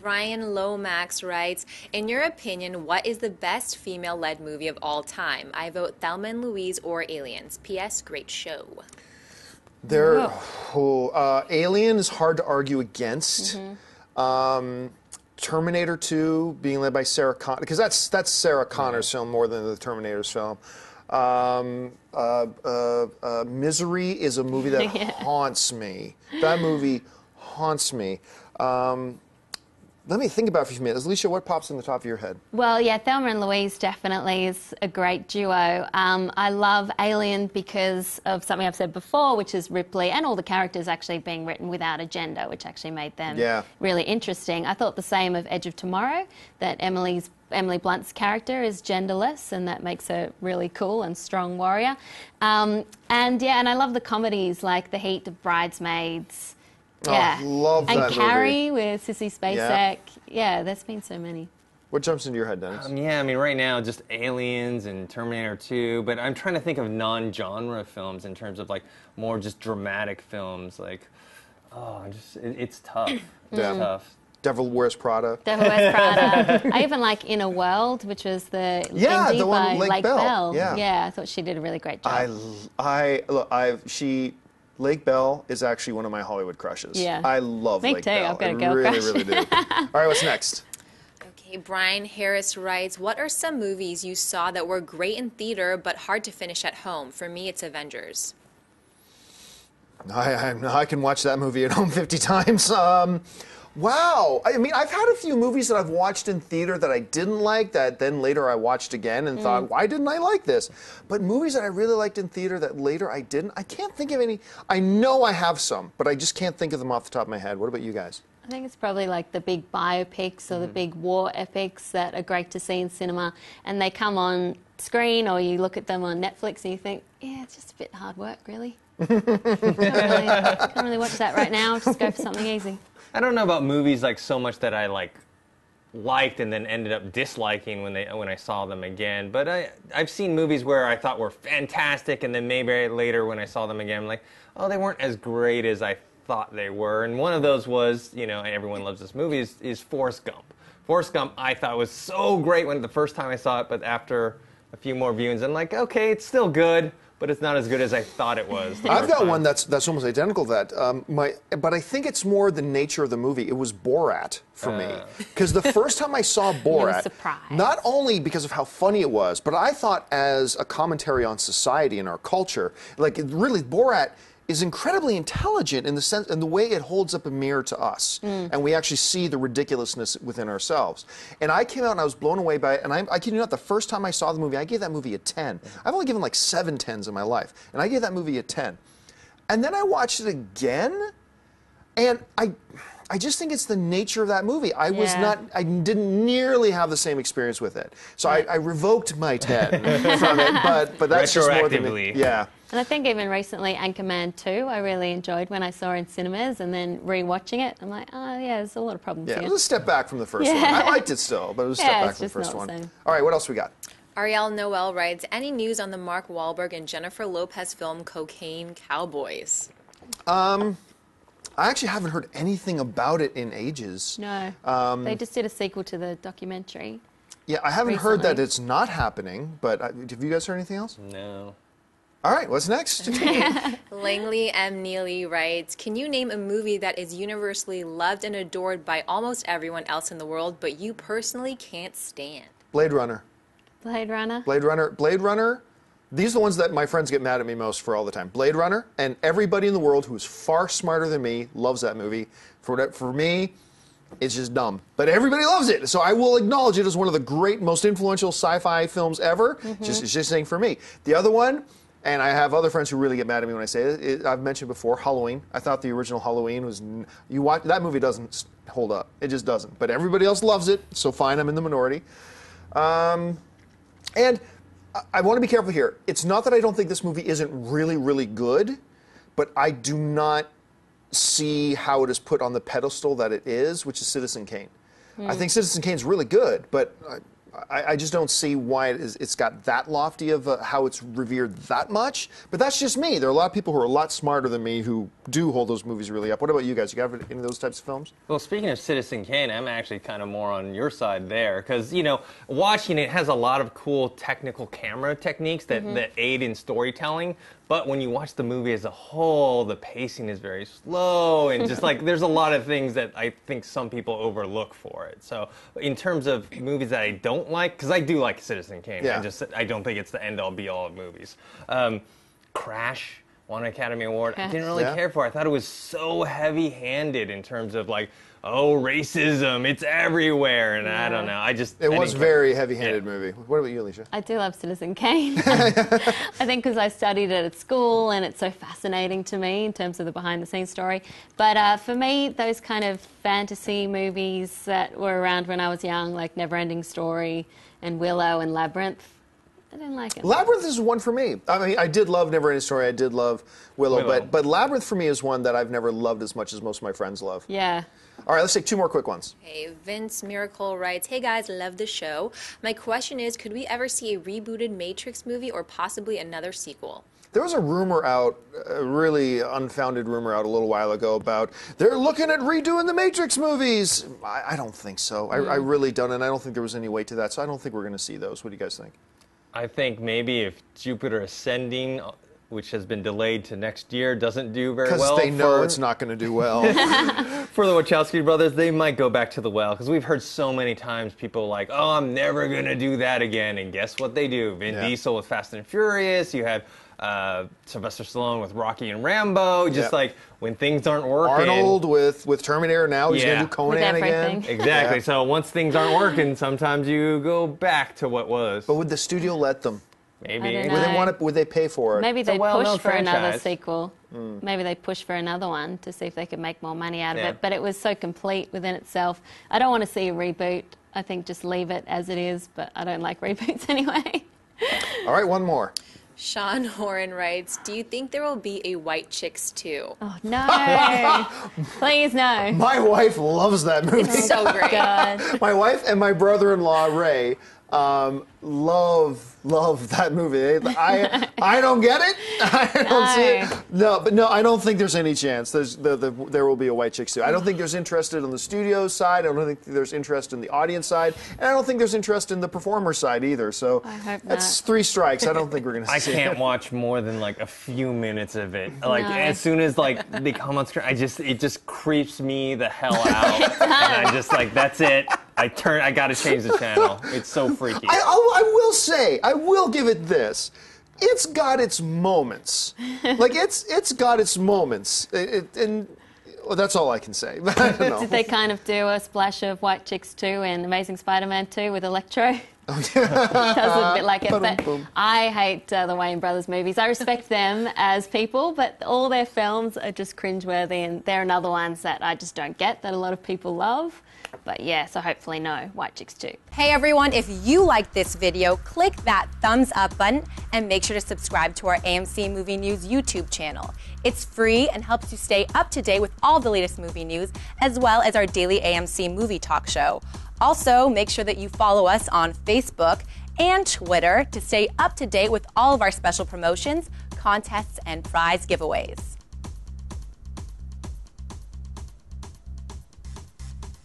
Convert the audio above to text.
Ryan Lomax writes, in your opinion, what is the best female-led movie of all time? I vote Thelma and Louise or Aliens. P.S. Great show. Alien is hard to argue against. Terminator 2 being led by Sarah Connor, because that's Sarah Connor's film more than the Terminator's film. Misery is a movie that haunts me. That movie haunts me. Let me think about it for a few minutes. Alicia, what pops in the top of your head? Well, yeah, Thelma and Louise definitely is a great duo. I love Alien because of something I've said before, which is Ripley and all the characters actually being written without a gender, which actually made them really interesting. I thought the same of Edge of Tomorrow, that Emily Blunt's character is genderless, and that makes her really cool and strong warrior. And I love the comedies like The Heat, of Bridesmaids. Yeah, love that and Carrie movie. with Sissy Spacek. Yeah, there's been so many. What jumps into your head, Dennis? Yeah, I mean, right now, just Aliens and Terminator 2, but I'm trying to think of non-genre films in terms of, like, more just dramatic films. Like, it's tough. It's tough. Devil Wears Prada. Devil Wears Prada. I even like In a World, which was the indie the one by with Lake Bell. Yeah, I thought she did a really great job. Lake Bell is actually one of my Hollywood crushes. Yeah. I love Lake Bell. Me too. I've got a girl really, crush. really do. All right, what's next? Okay, Brian Harris writes, what are some movies you saw that were great in theater but hard to finish at home? For me, it's Avengers. I can watch that movie at home 50 times. Wow. I mean, I've had a few movies that I've watched in theater that I didn't like that then later I watched again and thought, why didn't I like this? But movies that I really liked in theater that later I didn't, I can't think of any. I know I have some, but I just can't think of them off the top of my head. What about you guys? I think it's probably like the big biopics or the big war epics that are great to see in cinema, and they come on screen or you look at them on Netflix and you think, yeah, it's just a bit hard work, really. Can't really watch that right now. Just go for something easy. I don't know about movies like so much that I liked and then ended up disliking when I saw them again. But I've seen movies where I thought were fantastic, and then maybe later when I saw them again, I'm like, oh, they weren't as great as I thought they were. And one of those was, and everyone loves this movie, is Forrest Gump. Forrest Gump I thought was so great when the first time I saw it, but after a few more viewings, I'm like, okay, it's still good, but it's not as good as I thought it was. I've got one that's almost identical to that. But I think it's more the nature of the movie. It was Borat for me. Because the first time I saw Borat, not only because of how funny it was, but I thought as a commentary on society and our culture, really Borat is incredibly intelligent in the sense and the way it holds up a mirror to us, and we actually see the ridiculousness within ourselves. And I came out and I was blown away by it. And I kid you not, the first time I saw the movie, I gave that movie a 10. I've only given like 7 10s in my life, and I gave that movie a 10. And then I watched it again, and I just think it's the nature of that movie. I didn't nearly have the same experience with it. So I revoked my 10 from it, but that's just more than me. Yeah. And I think even recently, Anchorman 2, I really enjoyed when I saw it in cinemas, and then re-watching it, I'm like, oh yeah, there's a lot of problems here. It was a step back from the first one. I liked it still, but it was a step back from the first one. All right, what else we got? Ariel Noel writes, any news on the Mark Wahlberg and Jennifer Lopez film Cocaine Cowboys? I actually haven't heard anything about it in ages. No, they just did a sequel to the documentary. Yeah, I haven't heard that it's not happening, but have you guys heard anything else? No. All right, what's next? Langley M. Neely writes, can you name a movie that is universally loved and adored by almost everyone else in the world, but you personally can't stand? Blade Runner. Blade Runner? Blade Runner. Blade Runner. These are the ones that my friends get mad at me most for all the time. Blade Runner, and everybody in the world who is far smarter than me loves that movie. For me, it's just dumb. But everybody loves it, so I will acknowledge it as one of the great, most influential sci-fi films ever. It's just saying for me. The other one, and I have other friends who really get mad at me when I say it, I've mentioned before, Halloween. I thought the original Halloween was... that movie doesn't hold up. It just doesn't. But everybody else loves it, so fine, I'm in the minority. And I want to be careful here. It's not that I don't think this movie isn't really, really good, but I do not see how it is put on the pedestal that it is, which is Citizen Kane. I think Citizen Kane's really good, but I just don't see why it's got that lofty of how it's revered that much. But that's just me. There are a lot of people who are a lot smarter than me who do hold those movies really up. What about you guys? You got any of those types of films? Well, speaking of Citizen Kane, I'm actually kind of more on your side there because, you know, watching it has a lot of cool technical camera techniques that aid in storytelling. But when you watch the movie as a whole, the pacing is very slow and just like there's a lot of things that I think some people overlook for it. So in terms of movies that I don't like, because I do like Citizen Kane, yeah. I don't think it's the end-all be-all of movies. Crash won an Academy Award. I didn't really care for it. I thought it was so heavy-handed in terms of like, oh, racism, it's everywhere, and I don't know. It was a very heavy-handed movie. What about you, Alicia? I do love Citizen Kane. I think because I studied it at school and it's so fascinating to me in terms of the behind-the-scenes story. But for me, those kind of fantasy movies that were around when I was young, like Neverending Story and Willow and Labyrinth, I didn't like it. Labyrinth is one for me. I mean, I did love Neverending Story. I did love Willow. But Labyrinth for me is one that I've never loved as much as most of my friends love. Yeah. All right, let's take 2 more quick ones. Hey, Vince Miracle writes, hey guys, love the show. My question is, could we ever see a rebooted Matrix movie or possibly another sequel? There was a rumor out, a really unfounded rumor out a little while ago about they're looking at redoing the Matrix movies. I don't think so. I really don't, and I don't think there was any weight to that, so I don't think we're going to see those. What do you guys think? I think maybe if Jupiter Ascending, which has been delayed to next year, doesn't do very well. Because they know it's not going to do well. For the Wachowski brothers, they might go back to the well. Because we've heard so many times people like, oh, I'm never going to do that again. And guess what they do? Vin Diesel with Fast and Furious. You had Sylvester Stallone with Rocky and Rambo. Just like when things aren't working. Arnold with Terminator now. He's going to do Conan again. Exactly. So once things aren't working, sometimes you go back to what was. But would the studio let them? Maybe. Would they pay for it? Maybe they push for another franchise. sequel. Maybe they push for another one to see if they could make more money out of it. But it was so complete within itself. I don't want to see a reboot. I think just leave it as it is, but I don't like reboots anyway. All right, one more. Sean Horan writes, do you think there will be a White Chicks 2? Oh, no. Please, no. My wife loves that movie. It's so great. God. My wife and my brother-in-law, Ray, love that movie. I don't get it. I don't see it. No, I don't think there's any chance. There will be a White Chicks 2. I don't think there's interest on the studio side. I don't think there's interest in the audience side. And I don't think there's interest in the performer side either. So that's 3 strikes. I don't think we're going to see it. I can't watch more than like a few minutes of it. Like as soon as like they come on screen, it just creeps me the hell out. And I just like, that's it. I got to change the channel. It's so freaky. I will say, I will give it this. It's got its moments. Like, it's got its moments. Well, that's all I can say. I don't know. Did they kind of do a splash of White Chicks 2 in Amazing Spider-Man 2 with Electro? Does a bit like it, but I hate the Wayne brothers movies. I respect them as people, but all their films are just cringeworthy, and they're another ones that I just don't get that a lot of people love. But yeah, so hopefully no White Chicks 2. Hey everyone, if you liked this video, click that thumbs up button and make sure to subscribe to our AMC Movie News YouTube channel. It's free and helps you stay up to date with all the latest movie news, as well as our daily AMC movie talk show. Also, make sure that you follow us on Facebook and Twitter to stay up to date with all of our special promotions, contests, and prize giveaways.